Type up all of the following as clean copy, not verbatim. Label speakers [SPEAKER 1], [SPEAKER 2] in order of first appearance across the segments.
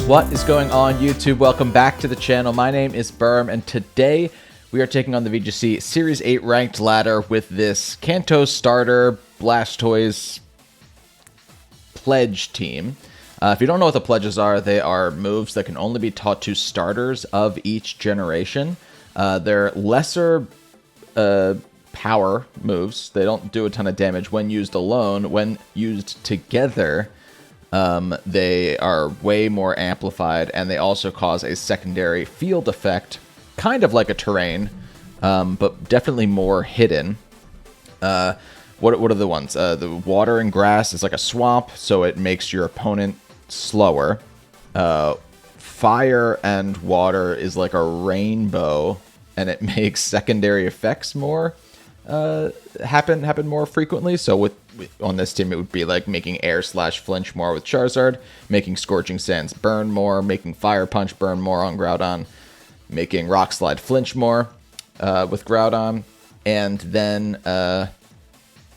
[SPEAKER 1] What is going on, YouTube? Welcome back to the channel. My name is Berm, and today we are taking on the VGC Series 8 ranked ladder with this Kanto starter Blastoise pledge team. If you don't know what the pledges are, they are moves that can only be taught to starters of each generation. They're lesser power moves. They don't do a ton of damage when used alone. When used together, they are way more amplified, and they also cause a secondary field effect, kind of like a terrain, but definitely more hidden. What are the ones? The water and grass is like a swamp, so it makes your opponent slower. Fire and water is like a rainbow, and it makes secondary effects more happen more frequently. So on this team, it would be like making air/flinch more with Charizard, making Scorching Sands burn more, making Fire Punch burn more on Groudon, making Rock Slide flinch more with Groudon, and then the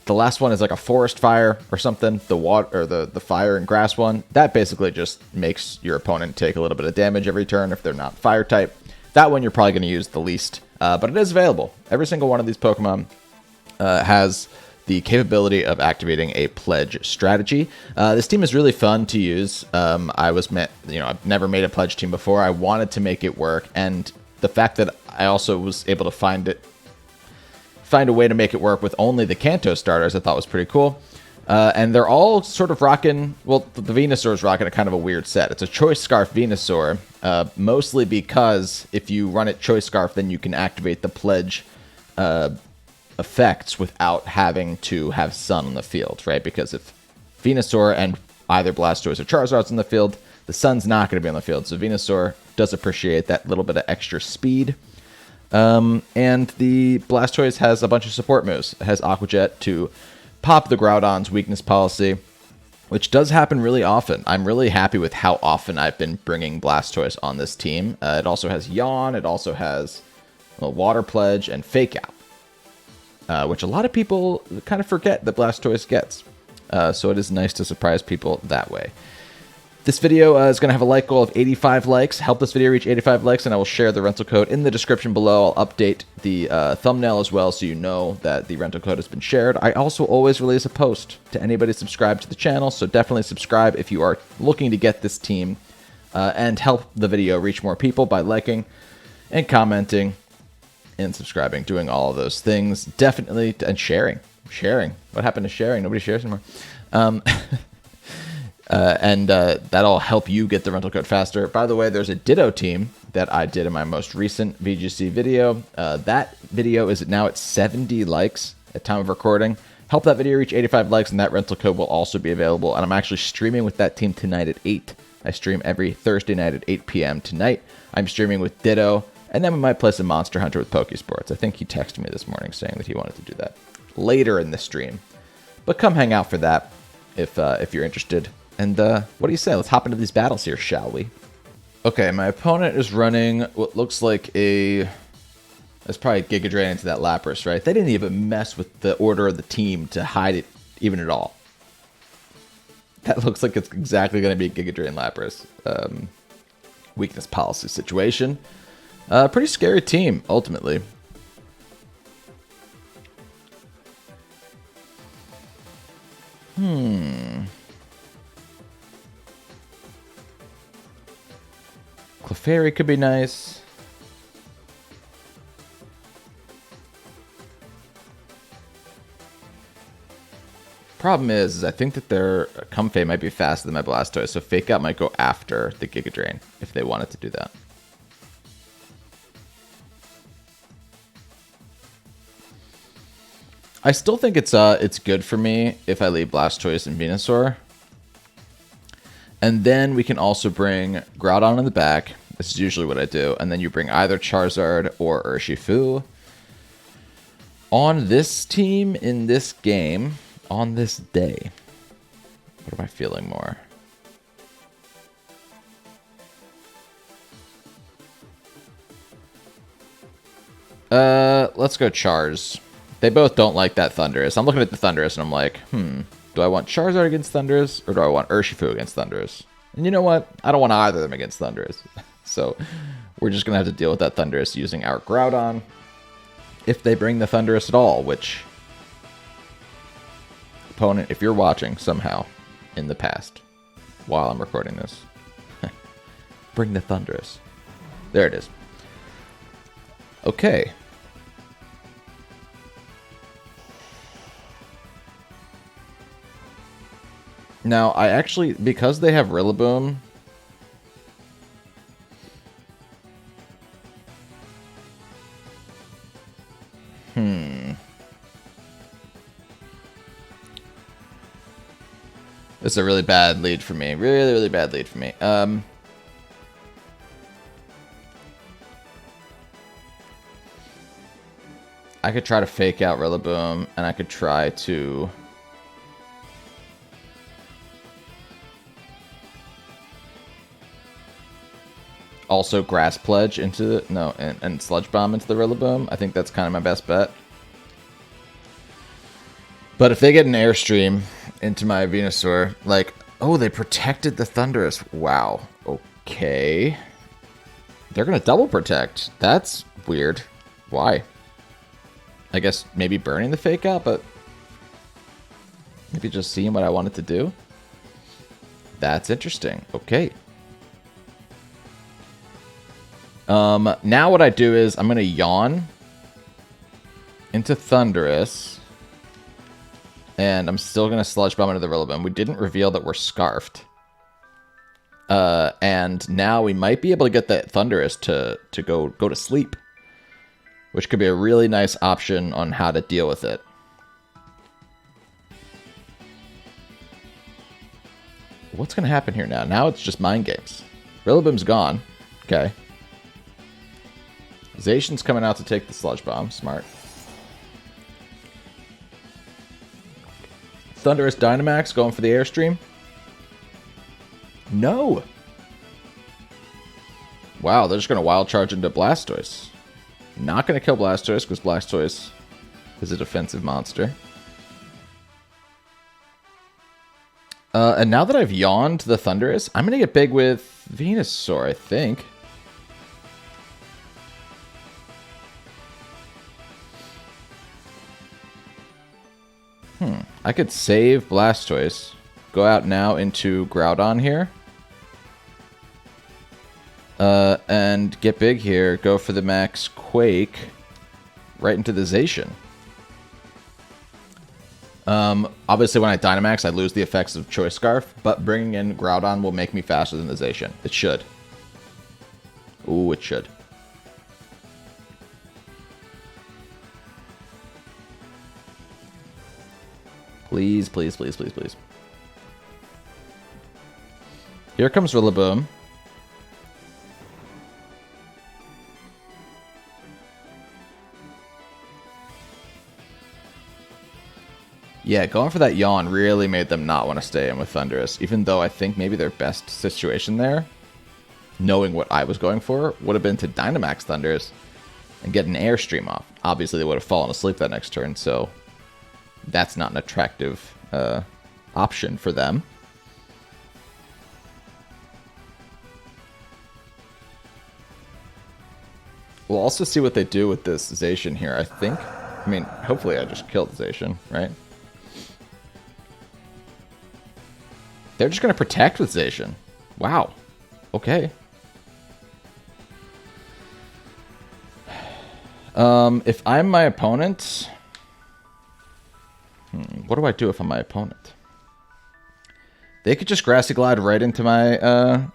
[SPEAKER 1] last one is like a Forest Fire or something. The water or the Fire and Grass one, that basically just makes your opponent take a little bit of damage every turn if they're not Fire type. That one you're probably going to use the least, but it is available. Every single one of these Pokemon has the capability of activating a pledge strategy. This team is really fun to use. I've never made a pledge team before. I wanted to make it work, and the fact that I also was able to find a way to make it work with only the Kanto starters, I thought was pretty cool. And they're all sort of rocking, well, the Venusaur is rocking a kind of a weird set. It's a Choice Scarf Venusaur, mostly because if you run it Choice Scarf, then you can activate the pledge effects without having to have Sun on the field, right? Because if Venusaur and either Blastoise or Charizard's in the field, the Sun's not going to be on the field. So Venusaur does appreciate that little bit of extra speed. And the Blastoise has a bunch of support moves. It has Aqua Jet to pop the Groudon's weakness policy, which does happen really often. I'm really happy with how often I've been bringing Blastoise on this team. It also has Yawn. It also has Water Pledge and Fake Out, which a lot of people kind of forget that Blastoise gets. So it is nice to surprise people that way. This video is going to have a like goal of 85 likes. Help this video reach 85 likes, and I will share the rental code in the description below. I'll update the thumbnail as well so you know that the rental code has been shared. I also always release a post to anybody subscribed to the channel, so definitely subscribe if you are looking to get this team and help the video reach more people by liking and commenting and subscribing, doing all of those things. Definitely, and sharing. What happened to sharing? Nobody shares anymore. That'll help you get the rental code faster. By the way, there's a Ditto team that I did in my most recent VGC video. That video is now at 70 likes at time of recording. Help that video reach 85 likes, and that rental code will also be available. And I'm actually streaming with that team tonight at 8. I stream every Thursday night at 8 p.m. tonight. I'm streaming with Ditto, and then we might play some Monster Hunter with Pokesports. I think he texted me this morning saying that he wanted to do that later in the stream. But come hang out for that if you're interested. And what do you say? Let's hop into these battles here, shall we? Okay, my opponent is running what looks like that's probably Giga Drain into that Lapras, right? They didn't even mess with the order of the team to hide it even at all. That looks like it's exactly going to be a Giga Drain Lapras weakness policy situation. Pretty scary team, ultimately. Clefairy could be nice. Problem is I think that their Comfey might be faster than my Blastoise, so Fake Out might go after the Giga Drain if they wanted to do that. I still think it's good for me if I leave Blastoise and Venusaur. And then we can also bring Groudon in the back. This is usually what I do. And then you bring either Charizard or Urshifu. On this team, in this game, on this day, what am I feeling more? Let's go Chars. They both don't like that Thundurus. I'm looking at the Thundurus and I'm like, do I want Charizard against Thundurus or do I want Urshifu against Thundurus? And you know what? I don't want either of them against Thundurus. So we're just going to have to deal with that Thundurus using our Groudon. If they bring the Thundurus at all, which... Opponent, if you're watching somehow in the past while I'm recording this, bring the Thundurus. There it is. Okay. Now, I actually, because they have Rillaboom, This is a really bad lead for me. Really, really bad lead for me. I could try to fake out Rillaboom, and I could try to... also Grass Pledge into the... No, and Sludge Bomb into the Rillaboom. I think that's kind of my best bet. But if they get an Airstream into my Venusaur, like... Oh, they protected the Thundurus. Wow. Okay. They're going to double protect. That's weird. Why? I guess maybe burning the fake out, but... maybe just seeing what I wanted to do. That's interesting. Okay. Now what I do is I'm going to Yawn into Thundurus. And I'm still going to Sludge Bomb into the Rillaboom. We didn't reveal that we're Scarfed. And now we might be able to get that Thundurus to go to sleep. Which could be a really nice option on how to deal with it. What's going to happen here now? Now it's just Mind Games. Rillaboom's gone. Okay. Zacian's coming out to take the Sludge Bomb. Smart. Thundurus Dynamax going for the Airstream. No. Wow, they're just going to Wild Charge into Blastoise. Not going to kill Blastoise because Blastoise is a defensive monster. And now that I've yawned the Thundurus, I'm going to get big with Venusaur, I think. I could save Blastoise. Go out now into Groudon here. And get big here. Go for the Max Quake. Right into the Zacian. Obviously when I Dynamax, I lose the effects of Choice Scarf. But bringing in Groudon will make me faster than the Zacian. It should. Ooh, it should. Please, please, please, please, please. Here comes Rillaboom. Yeah, going for that Yawn really made them not want to stay in with Thundurus, even though I think maybe their best situation there, knowing what I was going for, would have been to Dynamax Thundurus and get an Airstream off. Obviously, they would have fallen asleep that next turn, so that's not an attractive option for them. We'll also see what they do with this Zacian here, I think. I mean, hopefully I just killed Zacian, right? They're just going to protect with Zacian. Wow. Okay. If I'm my opponent... what do I do if I'm my opponent? They could just Grassy Glide right into my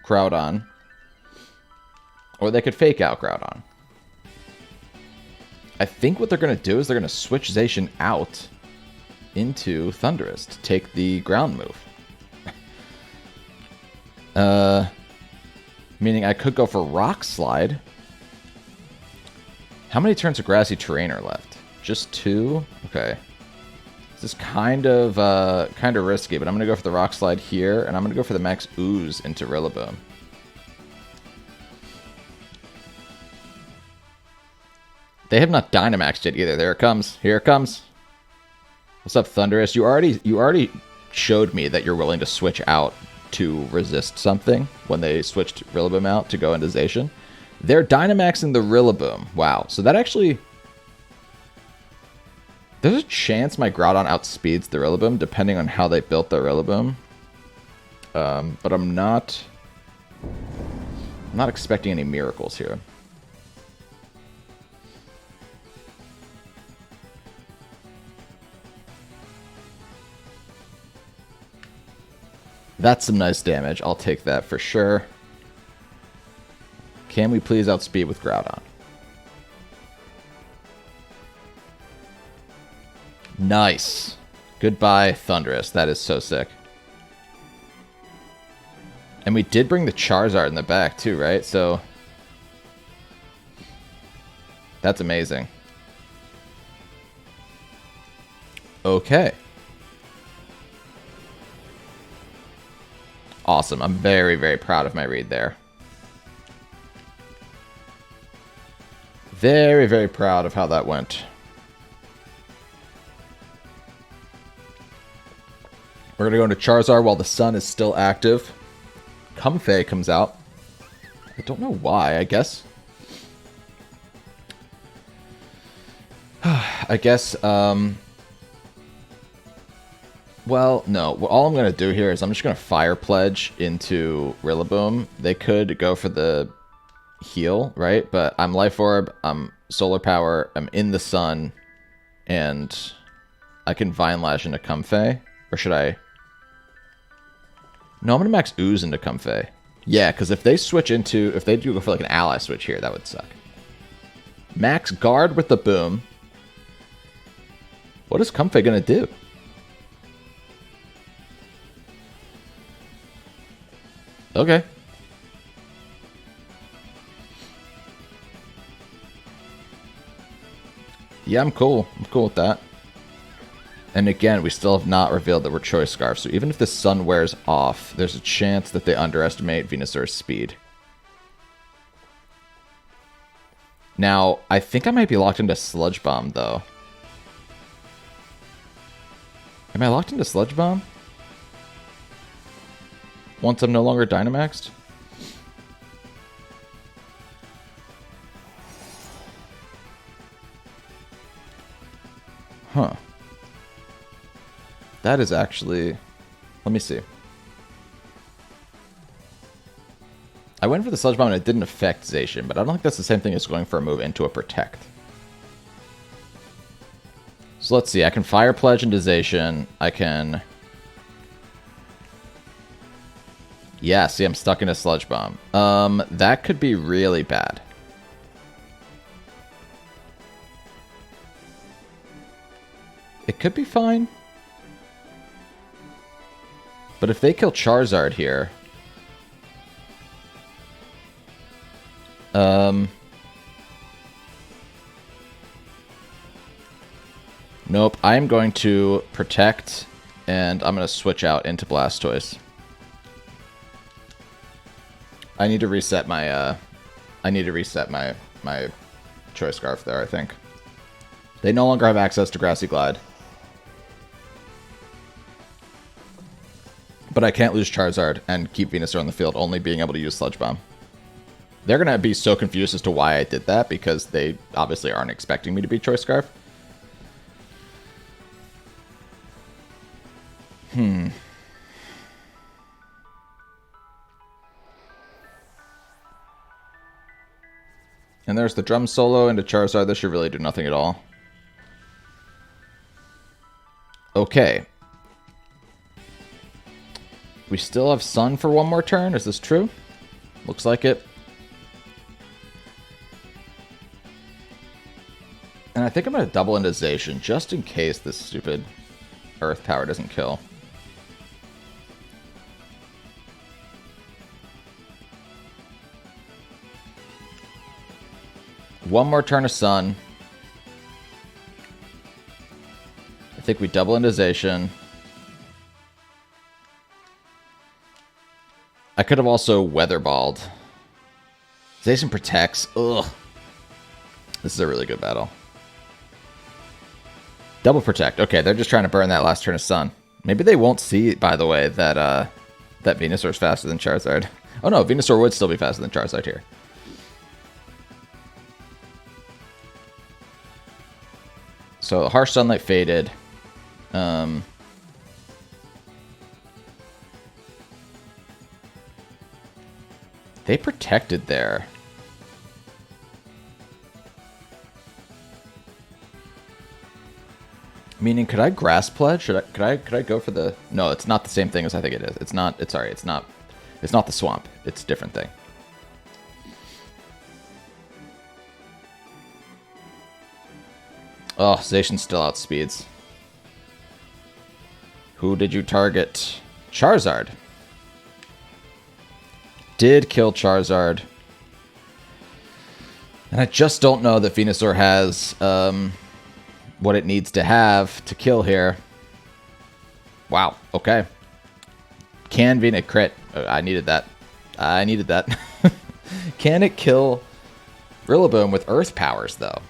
[SPEAKER 1] Groudon. Or they could fake out Groudon. I think what they're going to do is they're going to switch Zacian out into Thundurus to take the ground move. Meaning I could go for Rock Slide. How many turns of Grassy Terrain are left? Just 2? Okay. This is kind of risky, but I'm going to go for the Rock Slide here, and I'm going to go for the Max Ooze into Rillaboom. They have not Dynamaxed yet either. There it comes. Here it comes. What's up, Thundurus? You already showed me that you're willing to switch out to resist something when they switched Rillaboom out to go into Zacian. They're Dynamaxing the Rillaboom. Wow. So that actually... There's a chance my Groudon outspeeds the Rillaboom, depending on how they built the Rillaboom. But I'm not expecting any miracles here. That's some nice damage. I'll take that for sure. Can we please outspeed with Groudon? Nice. Goodbye, Thundurus. That is so sick. And we did bring the Charizard in the back too, right? So that's amazing. Okay. Awesome. I'm very, very proud of my read there. Very, very proud of how that went. We're going to go into Charizard while the sun is still active. Comfey comes out. I don't know why, I guess. Well, no. All I'm going to do here is I'm just going to Fire Pledge into Rillaboom. They could go for the heal, right? But I'm Life Orb, I'm Solar Power, I'm in the sun, and I can Vine Lash into Comfey. Or should I? No, I'm going to max Ooze into Comfey. Yeah, because if they switch into... If they do go for like an ally switch here, that would suck. Max Guard with the Boom. What is Comfey going to do? Okay. Yeah, I'm cool. I'm cool with that. And again, we still have not revealed that we're Choice Scarf, so even if the sun wears off, there's a chance that they underestimate Venusaur's speed. Now, I think I might be locked into Sludge Bomb, though. Am I locked into Sludge Bomb? Once I'm no longer Dynamaxed? Huh. That is actually... Let me see. I went for the Sludge Bomb and it didn't affect Zacian, but I don't think that's the same thing as going for a move into a Protect. So let's see. I can Fire Pledge into Zacian. I can... Yeah, see, I'm stuck in a Sludge Bomb. That could be really bad. It could be fine. But if they kill Charizard here... Nope, I am going to Protect, and I'm going to switch out into Blastoise. I need to reset my, my Choice Scarf there, I think. They no longer have access to Grassy Glide. But I can't lose Charizard and keep Venusaur on the field, only being able to use Sludge Bomb. They're going to be so confused as to why I did that, because they obviously aren't expecting me to be Choice Scarf. And there's the Drum Solo into Charizard. This should really do nothing at all. Okay. We still have Sun for one more turn. Is this true? Looks like it. And I think I'm going to double into Zacian just in case this stupid Earth Power doesn't kill. One more turn of Sun. I think we double into Zacian. I could have also Weatherballed. Zacian protects. Ugh. This is a really good battle. Double Protect. Okay, they're just trying to burn that last turn of Sun. Maybe they won't see, by the way, that that Venusaur's faster than Charizard. Oh no, Venusaur would still be faster than Charizard here. So Harsh Sunlight faded. They protected there. Meaning, could I Grass Pledge? Could I go for the? No, it's not the same thing as I think it is. It's not. It's sorry. It's not. It's not the swamp. It's a different thing. Oh, Zacian still outspeeds. Who did you target? Charizard. Did kill Charizard. And I just don't know that Venusaur has what it needs to have to kill here. Wow, okay. Can Venusaur crit? I needed that. I needed that. Can it kill Rillaboom with Earth Powers, though?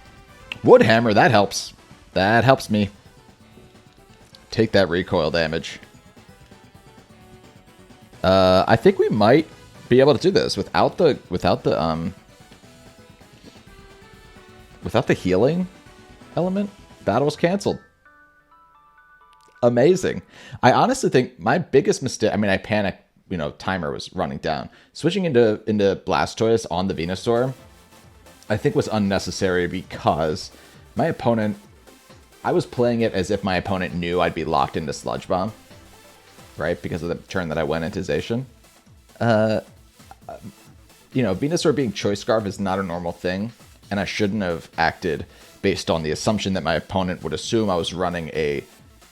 [SPEAKER 1] Wood Hammer, that helps. That helps me. Take that recoil damage. I think we might be able to do this without the healing element. Battle was canceled. Amazing. I honestly think my biggest mistake, I mean, I panicked, you know, timer was running down. Switching into Blastoise on the Venusaur, I think was unnecessary because my opponent, I was playing it as if my opponent knew I'd be locked into Sludge Bomb, right? Because of the turn that I went into Zacian. You know, Venusaur being Choice Scarf is not a normal thing, and I shouldn't have acted based on the assumption that my opponent would assume I was running a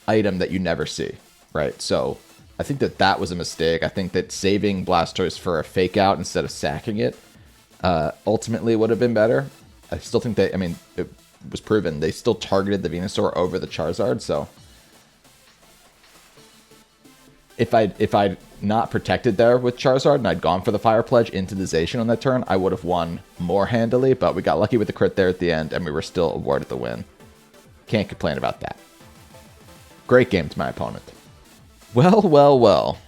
[SPEAKER 1] item that you never see, right? So I think that that was a mistake. I think that saving Blastoise for a fake out instead of sacking it ultimately would have been better. I still think that, I mean, it was proven they still targeted the Venusaur over the Charizard, so if I'd not protected there with Charizard and I'd gone for the Fire Pledge into the Zacian on that turn, I would have won more handily, but we got lucky with the crit there at the end, and we were still awarded the win. Can't complain about that. Great game to my opponent. Well, well, well.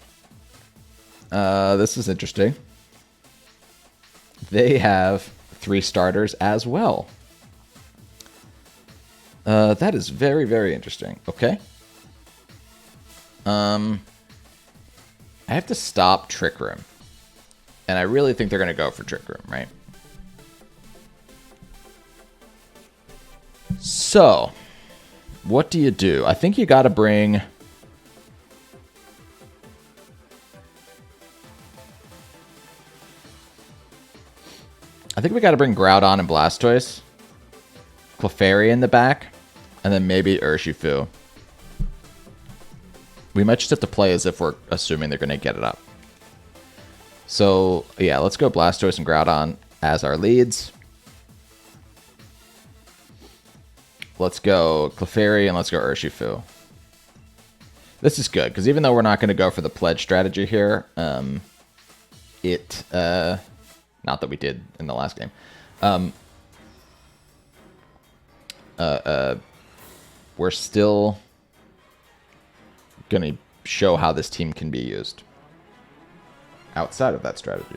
[SPEAKER 1] This is interesting. They have 3 starters as well. That is very, very interesting. Okay. I have to stop Trick Room. And I really think they're going to go for Trick Room, right? So, what do you do? I think you got to bring... I think we got to bring Groudon and Blastoise. Clefairy in the back. And then maybe Urshifu. We might just have to play as if we're assuming they're going to get it up. So, yeah, let's go Blastoise and Groudon as our leads. Let's go Clefairy and let's go Urshifu. This is good, because even though we're not going to go for the pledge strategy here, not that we did in the last game, we're still going to show how this team can be used outside of that strategy.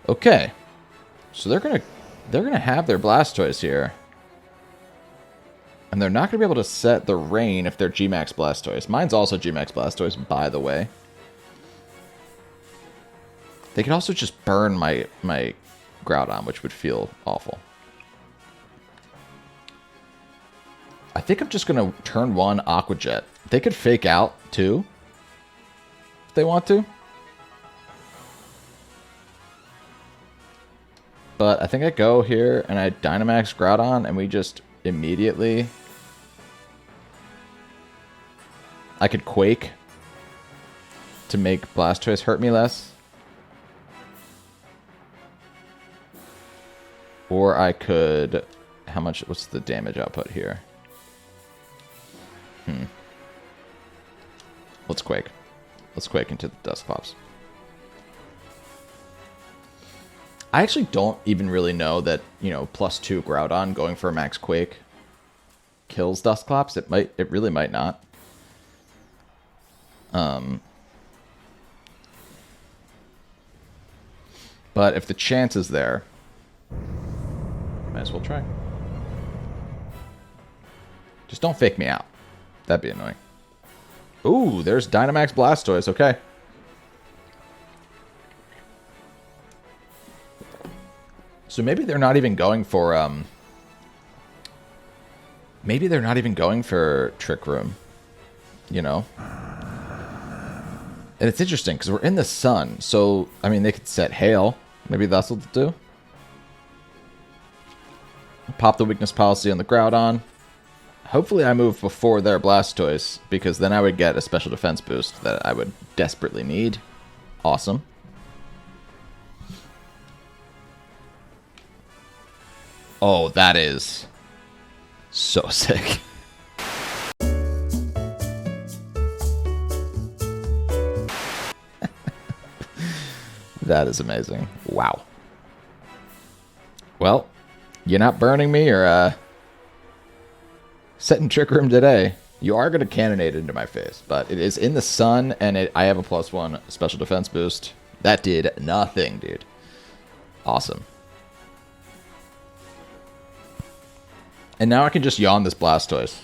[SPEAKER 1] Okay, so they're gonna have their Blastoise here, and they're not gonna be able to set the rain if they're Gmax Blastoise. Mine's also Gmax Blastoise, by the way. They could also just burn my Groudon, which would feel awful. I think I'm just going to turn 1 Aqua Jet. They could fake out, too, if they want to. But I think I go here, and I Dynamax Groudon, and we just immediately... I could Quake to make Blastoise hurt me less. Or I could... How much... What's the damage output here? Let's Quake. Let's Quake into the Dust Pops. I actually don't even really know that, you know, +2 Groudon going for a Max Quake kills Dusclops. It really might not. But if the chance is there, might as well try. Just don't fake me out. That'd be annoying. Ooh, there's Dynamax Blastoise. Okay. So maybe they're not even going for, maybe they're not even going for Trick Room, you know? And it's interesting, because we're in the sun, so, I mean, they could set Hail. Maybe that's what they'll do. Pop the Weakness Policy on the Groudon. Hopefully I move before their Blastoise, because then I would get a special defense boost that I would desperately need. Awesome. Oh, that is so sick. That is amazing. Wow. Well, you're not burning me or setting Trick Room today. You are going to cannonade into my face, but it is in the sun, and I have a +1 special defense boost. That did nothing, dude. Awesome. And now I can just yawn this Blastoise.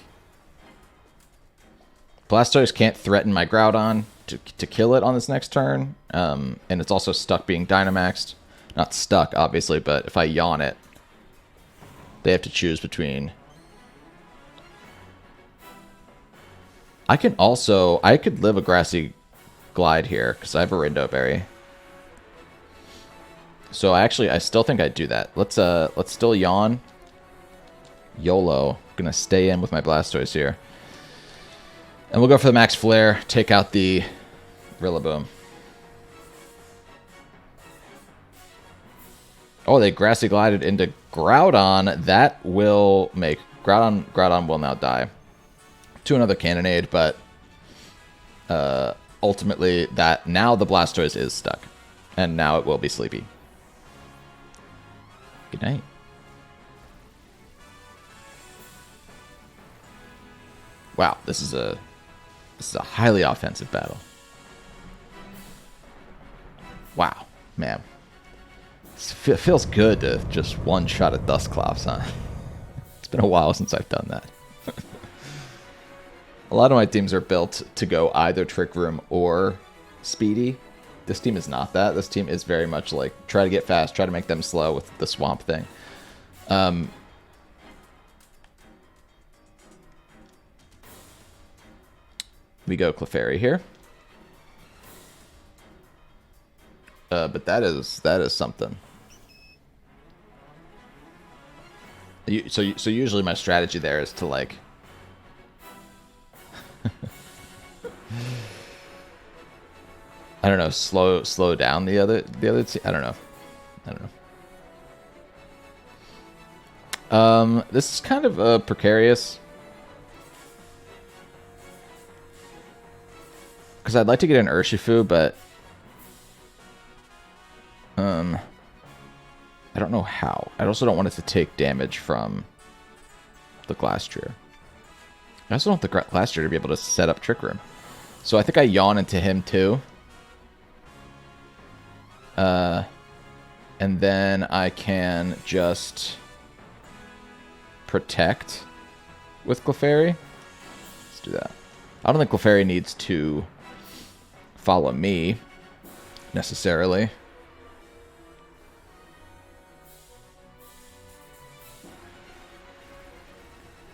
[SPEAKER 1] Blastoise can't threaten my Groudon to kill it on this next turn. And it's also stuck being Dynamaxed. Not stuck, obviously, but if I yawn it, they have to choose between... I could live a Grassy Glide here, because I have a Rindo Berry. So I still think I'd do that. Let's still yawn. YOLO. Gonna stay in with my Blastoise here. And we'll go for the Max Flare, take out the Rillaboom. Oh, they Grassy Glided into Groudon. That will make... Groudon will now die. To another Cannonade, but ultimately now the Blastoise is stuck. And now it will be sleepy. Good night. Wow, this is a highly offensive battle. Wow, man. It feels good to just one-shot at Dusclops, huh? It's been a while since I've done that. A lot of my teams are built to go either Trick Room or Speedy. This team is not that. This team is very much like, try to get fast, try to make them slow with the Swamp thing. We go Clefairy here. But that is something. So usually my strategy there is to like... I don't know, slow down the other team. I don't know. This is kind of precarious. Because I'd like to get an Urshifu, but I don't know how. I also don't want it to take damage from the Glastrier. I also don't want the Glastrier to be able to set up Trick Room. So I think I yawn into him too. And then I can just protect with Clefairy. Let's do that. I don't think Clefairy needs to follow me necessarily.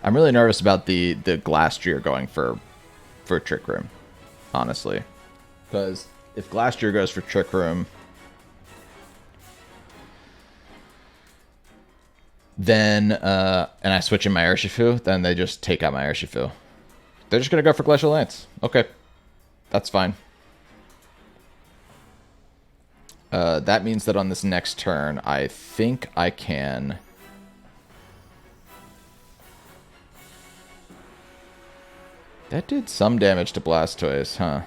[SPEAKER 1] I'm really nervous about the Glastrier going for Trick Room, honestly. Because if Glastrier goes for Trick Room, then, and I switch in my Urshifu, then they just take out my Urshifu. They're just going to go for Glacial Lance. Okay. That's fine. That means that on this next turn, I think I can... That did some damage to Blastoise, huh?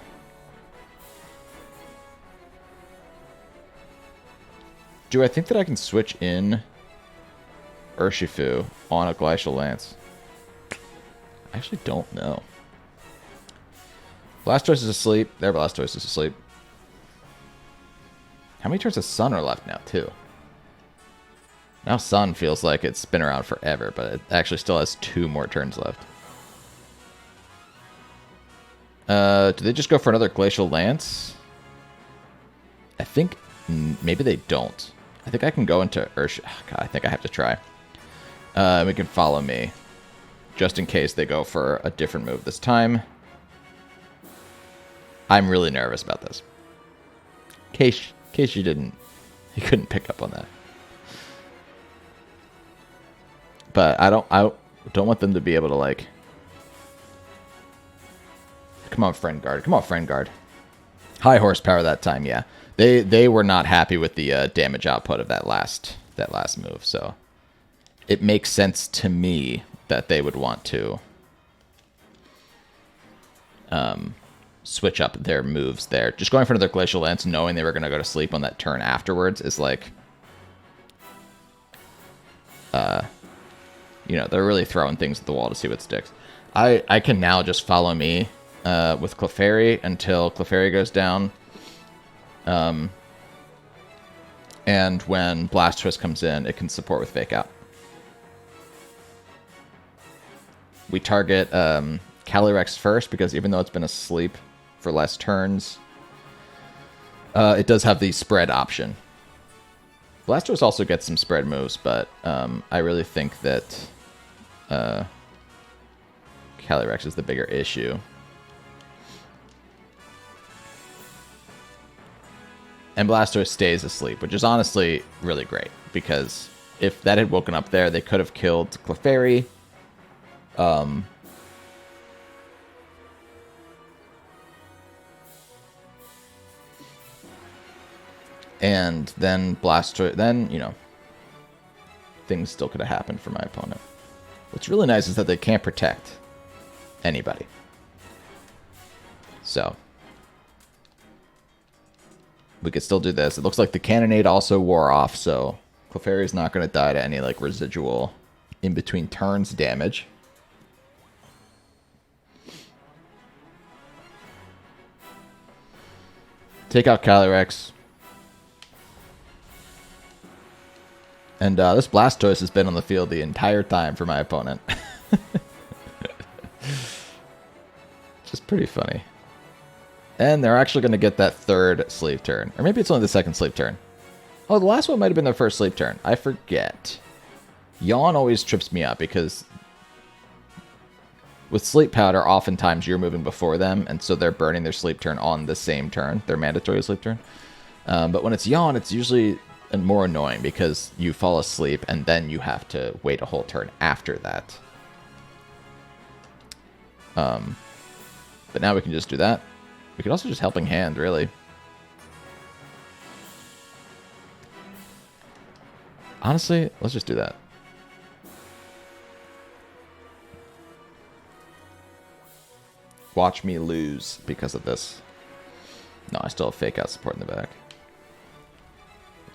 [SPEAKER 1] Do I think that I can switch in Urshifu on a Glacial Lance? I actually don't know. Blastoise is asleep. Their Blastoise is asleep. How many turns of Sun are left now, too? Now Sun feels like it's been around forever, but it actually still has 2 more turns left. Do they just go for another Glacial Lance? I think maybe they don't. I think I can go into Urshifu. Oh, God, I think I have to try. We can follow me, just in case they go for a different move this time. I'm really nervous about this. In case you couldn't pick up on that. But I don't want them to be able to, like... Come on, Friend Guard. Come on, Friend Guard. High horsepower that time, yeah. They were not happy with the damage output of that last move, so it makes sense to me that they would want to switch up their moves there. Just going for another Glacial Lance, knowing they were going to go to sleep on that turn afterwards, is like, you know, they're really throwing things at the wall to see what sticks. I can now just follow me with Clefairy until Clefairy goes down. And when Blastoise comes in, it can support with Fake Out. We target Calyrex first, because even though it's been asleep for less turns, it does have the spread option. Blastoise also gets some spread moves, but I really think that Calyrex is the bigger issue. And Blastoise stays asleep, which is honestly really great, because if that had woken up there, they could have killed Clefairy. And then Blastoise, then, you know, things still could have happened for my opponent. What's really nice is that they can't protect anybody. So we could still do this. It looks like the Cannonade also wore off, so Clefairy's not going to die to any, like, residual in-between turns damage. Take out Calyrex. And this Blastoise has been on the field the entire time for my opponent. Just pretty funny. And they're actually going to get that third sleep turn. Or maybe it's only the second sleep turn. Oh, the last one might have been their first sleep turn. I forget. Yawn always trips me up, because with Sleep Powder, oftentimes you're moving before them, and so they're burning their sleep turn on the same turn, their mandatory sleep turn. But when it's Yawn, it's usually more annoying, because you fall asleep, and then you have to wait a whole turn after that. But now we can just do that. We could also just Helping Hand, really. Honestly, let's just do that. Watch me lose because of this. No, I still have Fake Out support in the back.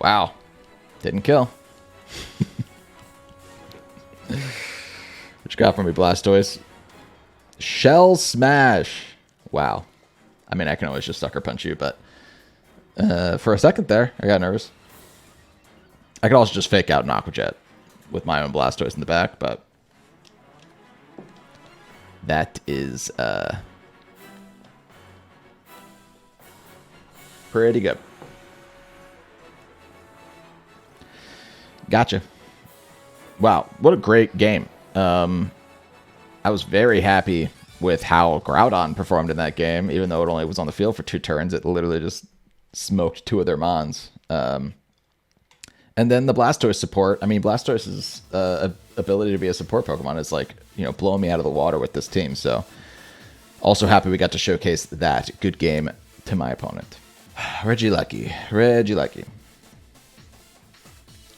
[SPEAKER 1] Wow. Didn't kill. What you got for me, Blastoise? Shell Smash. Wow. I mean, I can always just Sucker Punch you, but for a second there, I got nervous. I could also just Fake Out an Aqua Jet with my own Blastoise in the back, but that is pretty good. Gotcha. Wow, what a great game. I was very happy with how Groudon performed in that game. Even though it only was on the field for 2 turns, it literally just smoked 2 of their Mons. And then the Blastoise support. I mean, Blastoise's ability to be a support Pokemon is, like, you know, blowing me out of the water with this team. So also happy we got to showcase that. Good game to my opponent. Regieleki. Regieleki.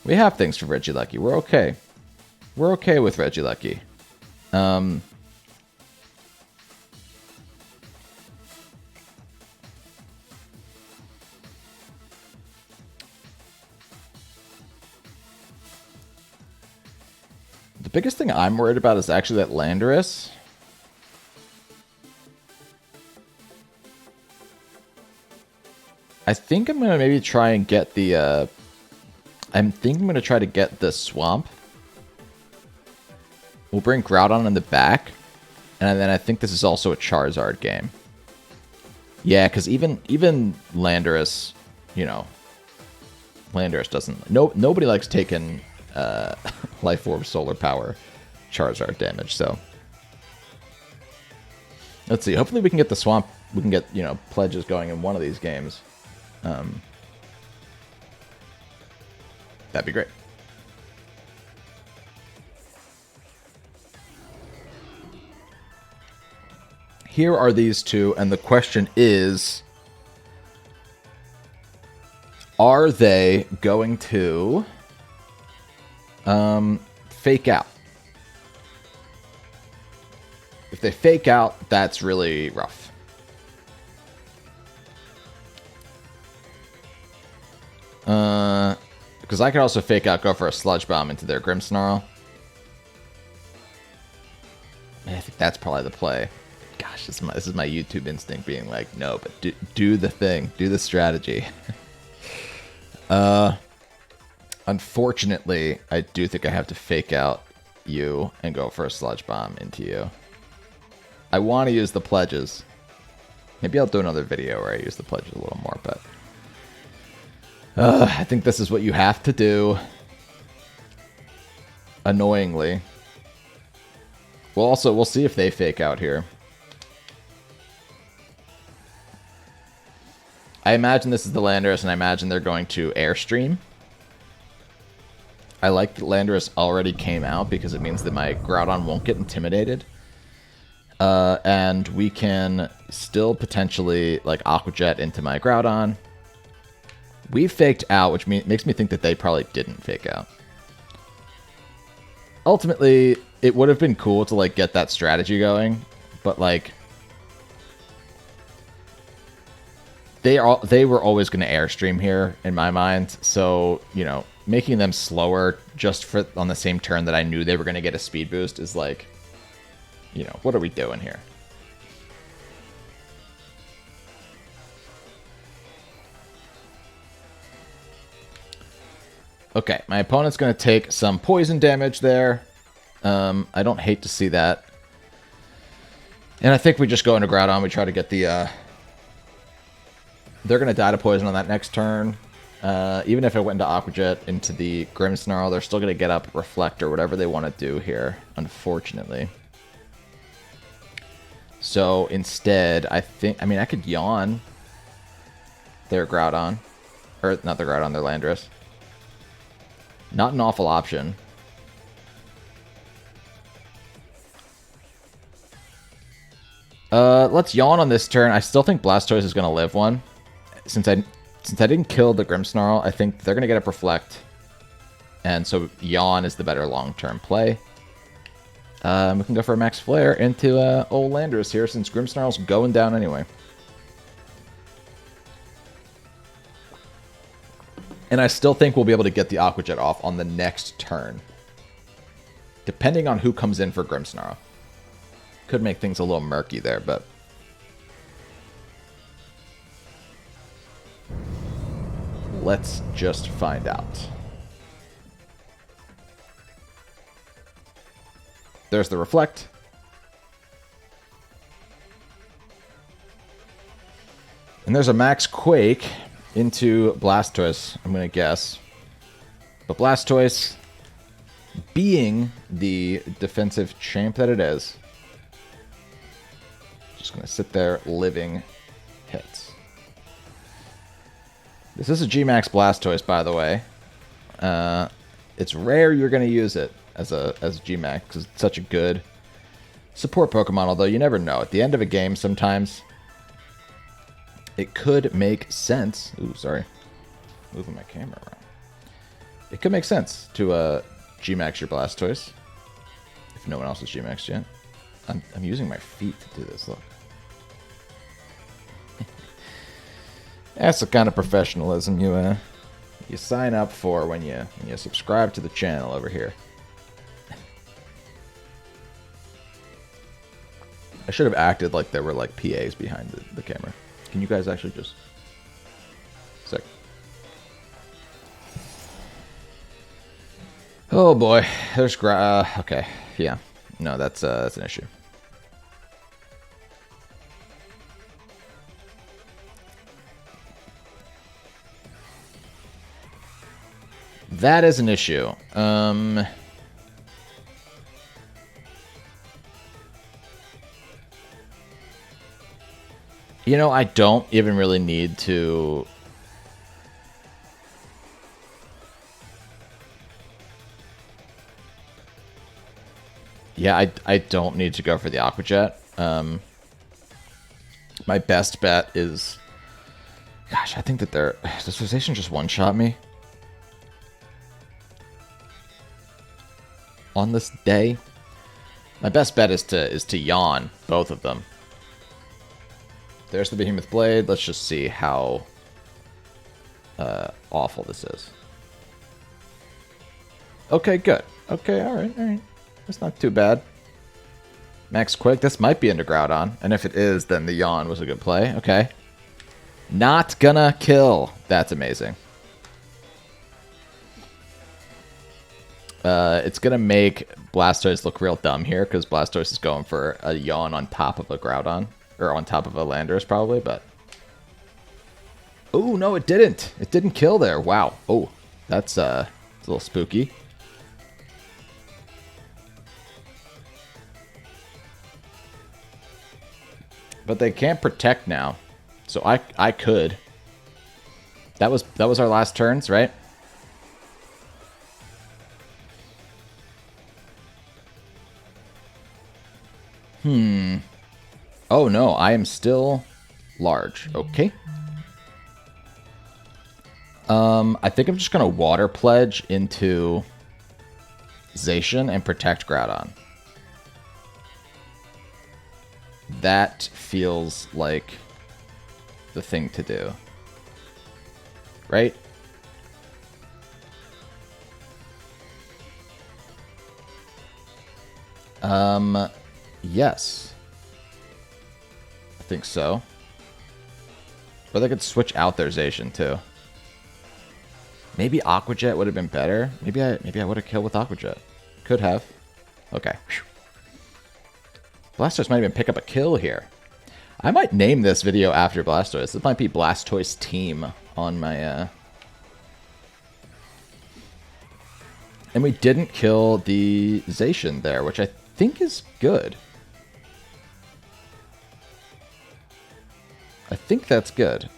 [SPEAKER 1] We have things for Regieleki. We're okay. We're okay with Regieleki. biggest thing I'm worried about is actually that Landorus. I think I'm gonna maybe try and get the. I'm gonna try to get the Swamp. We'll bring Groudon in the back, and then I think this is also a Charizard game. Yeah, because even Landorus, you know, Landorus doesn't. Nobody likes taking Life Orb Solar Power Charizard damage. So let's see. Hopefully we can get the Swamp. We can get, you know, pledges going in one of these games. That'd be great. Here are these two, and the question is, are they going to fake out? If they fake out, that's really rough. Because I could also fake out, go for a Sludge Bomb into their Grimmsnarl. I think that's probably the play. Gosh, this is my YouTube instinct being like, no, but do the thing. Do the strategy. Unfortunately, I do think I have to fake out you and go for a Sludge Bomb into you. I want to use the pledges. Maybe I'll do another video where I use the pledges a little more, but I think this is what you have to do. Annoyingly. We'll see if they fake out here. I imagine this is the Landorus, and I imagine they're going to Airstream. I like that Landorus already came out because it means that my Groudon won't get intimidated. And we can still potentially like Aqua Jet into my Groudon. We faked out, which makes me think that they probably didn't fake out. Ultimately, it would have been cool to like get that strategy going, but like they were always going to Airstream here in my mind. So, you know, making them slower just for on the same turn that I knew they were going to get a speed boost is like, you know, what are we doing here? Okay, my opponent's going to take some poison damage there. I don't hate to see that. And I think we just go into Groudon. We try to get the... They're going to die to poison on that next turn. Even if I went into Aqua Jet into the Grimmsnarl, they're still going to get up Reflect or whatever they want to do here, unfortunately. So instead, I mean, I could Yawn their Groudon. Or, not their Groudon, their Landorus. Not an awful option. Let's Yawn on this turn. I still think Blastoise is going to live one. Since I didn't kill the Grimmsnarl, I think they're going to get up Reflect. And so Yawn is the better long-term play. We can go for a Max Flare into old Landorus here, since Grimmsnarl's going down anyway. And I still think we'll be able to get the Aqua Jet off on the next turn. Depending on who comes in for Grimmsnarl. Could make things a little murky there, but... let's just find out. There's the Reflect. And there's a Max Quake into Blastoise, I'm going to guess. But Blastoise, being the defensive champ that it is, just going to sit there living hits. This is a G-Max Blastoise, by the way. It's rare you're going to use it as a G-Max because it's such a good support Pokemon, although you never know. At the end of a game, sometimes it could make sense. Ooh, sorry. Moving my camera around. It could make sense to G-Max your Blastoise. If no one else has G-Maxed yet. I'm using my feet to do this, look. That's the kind of professionalism you sign up for when you subscribe to the channel over here. I should have acted like there were like PAs behind the camera. Can you guys actually just... Sick. Oh boy, there's okay, yeah, no, that's an issue. That is an issue. You know, I don't even really need to... Yeah, I don't need to go for the Aqua Jet. My best bet is... Gosh, I think that they're... Does Rosation just one-shot me? On this day? My best bet is to yawn both of them. There's the Behemoth Blade. Let's just see how awful this is. Okay, good. Okay, alright. That's not too bad. Max Quick, this might be into Groudon. And if it is, then the yawn was a good play. Okay. Not gonna kill. That's amazing. It's gonna make Blastoise look real dumb here, because Blastoise is going for a yawn on top of a Groudon. Or on top of a Landorus, probably, but... Oh, no, it didn't. It didn't kill there. Wow. Oh, that's a little spooky. But they can't protect now. So I could. That was our last turns, right? Oh no, I am still large. Okay. I think I'm just gonna Water Pledge into Zacian and protect Groudon. That feels like the thing to do. Right? Yes. I think so. But they could switch out their Zacian too. Maybe Aqua Jet would have been better. Maybe I would have killed with Aqua Jet. Could have. Okay. Blastoise might even pick up a kill here. I might name this video after Blastoise. It might be Blastoise Team on my... And we didn't kill the Zacian there, which I think is good. I think that's good.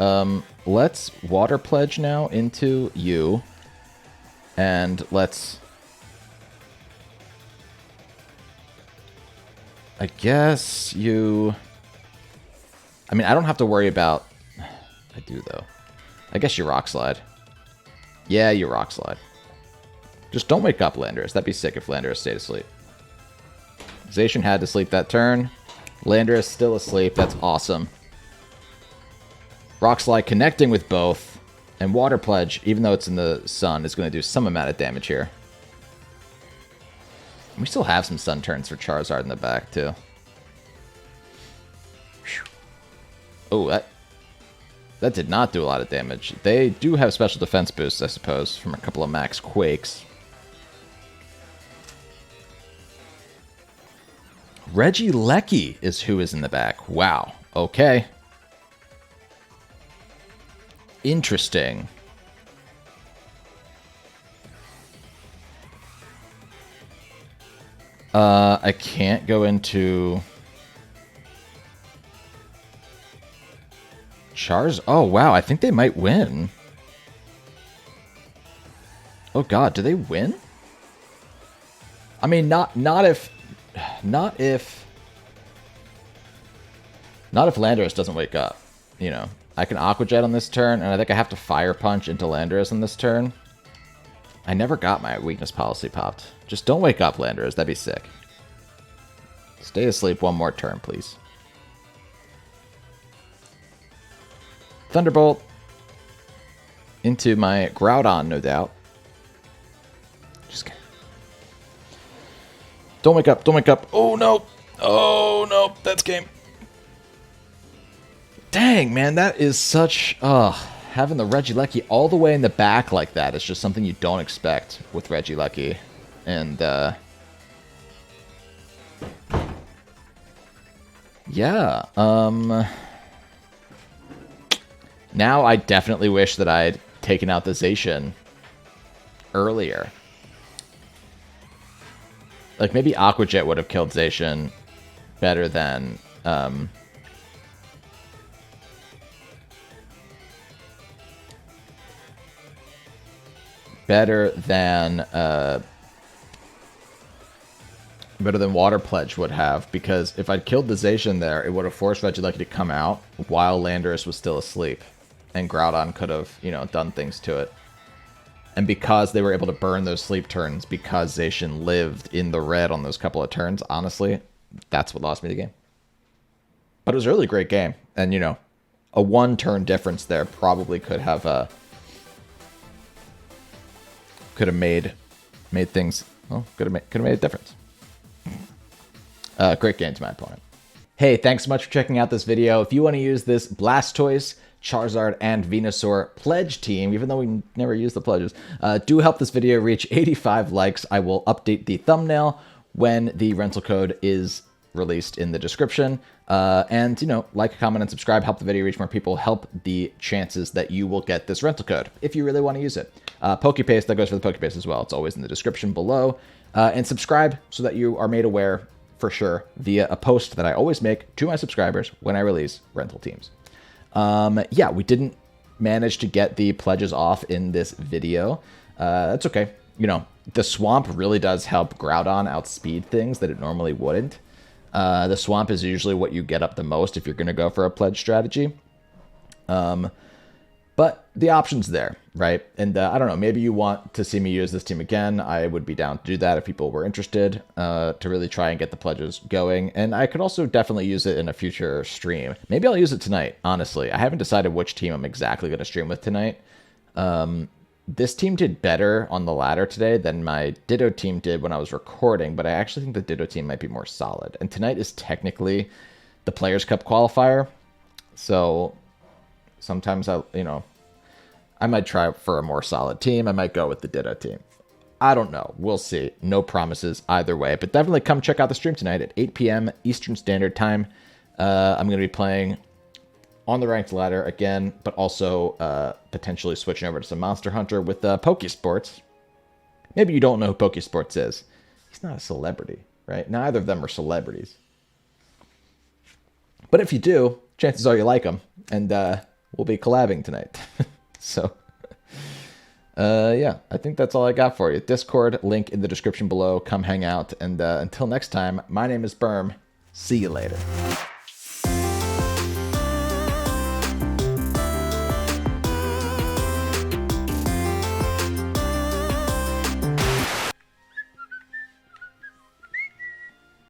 [SPEAKER 1] Let's Water Pledge now into you. And let's... I guess you... I mean, I don't have to worry about... I do, though. I guess you Rock Slide. Yeah, you Rock Slide. Just don't wake up Landorus. That'd be sick if Landorus stayed asleep. Zacian had to sleep that turn. Landorus still asleep. That's awesome. Rock Slide connecting with both. And Water Pledge, even though it's in the sun, is going to do some amount of damage here. We still have some sun turns for Charizard in the back, too. Oh, that did not do a lot of damage. They do have special defense boosts, I suppose, from a couple of max Quakes. Regieleki is who is in the back. Wow. Okay. Interesting. I can't go into... Char's... Oh, wow. I think they might win. Oh, God. Do they win? I mean, not if... Not if Landorus doesn't wake up. You know, I can Aqua Jet on this turn, and I think I have to Fire Punch into Landorus on this turn. I never got my weakness policy popped. Just don't wake up, Landorus. That'd be sick. Stay asleep one more turn, please. Thunderbolt into my Groudon, no doubt. Just kidding. Don't wake up. Don't wake up. Oh, no. Oh, no, that's game. Dang, man, that is such... having the Regieleki all the way in the back like that is just something you don't expect with Regieleki. And, yeah, now I definitely wish that I'd taken out the Zacian earlier. Like, maybe Aquajet would have killed Zacian better than, better than Water Pledge would have, because if I'd killed the Zacian there, it would have forced Regieleki to come out while Landorus was still asleep, and Groudon could have, you know, done things to it. And because they were able to burn those sleep turns, because Zacian lived in the red on those couple of turns, honestly, that's what lost me the game. But it was a really great game, and, you know, a one-turn difference there probably could have made things, well, could have made a difference. Great game to my opponent. Hey, thanks so much for checking out this video. If you want to use this Blastoise, Charizard, and Venusaur pledge team, even though we never use the pledges, do help this video reach 85 likes. I will update the thumbnail when the rental code is released in the description. And, you know, like, comment, and subscribe. Help the video reach more people. Help the chances that you will get this rental code if you really want to use it. PokePaste, that goes for the PokePaste as well. It's always in the description below. And subscribe so that you are made aware for sure via a post that I always make to my subscribers when I release rental teams. Yeah, we didn't manage to get the pledges off in this video. That's okay. You know, the Swamp really does help Groudon outspeed things that it normally wouldn't. The Swamp is usually what you get up the most if you're going to go for a pledge strategy. But the option's there, right? And I don't know, maybe you want to see me use this team again. I would be down to do that if people were interested, to really try and get the pledges going. And I could also definitely use it in a future stream. Maybe I'll use it tonight, honestly. I haven't decided which team I'm exactly going to stream with tonight. This team did better on the ladder today than my Ditto team did when I was recording, but I actually think the Ditto team might be more solid. And tonight is technically the Players' Cup qualifier, so sometimes I might try for a more solid team. I might go with the Ditto team. I don't know. We'll see. No promises either way, but definitely come check out the stream tonight at 8 p.m. Eastern Standard Time. I'm going to be playing on the ranked ladder again, but also potentially switching over to some Monster Hunter with Pokesports. Maybe you don't know who Pokesports is. He's not a celebrity, right? Neither of them are celebrities. But if you do, chances are you like him, and we'll be collabing tonight. So, yeah, I think that's all I got for you. Discord, link in the description below. Come hang out, and until next time, my name is Berm. See you later.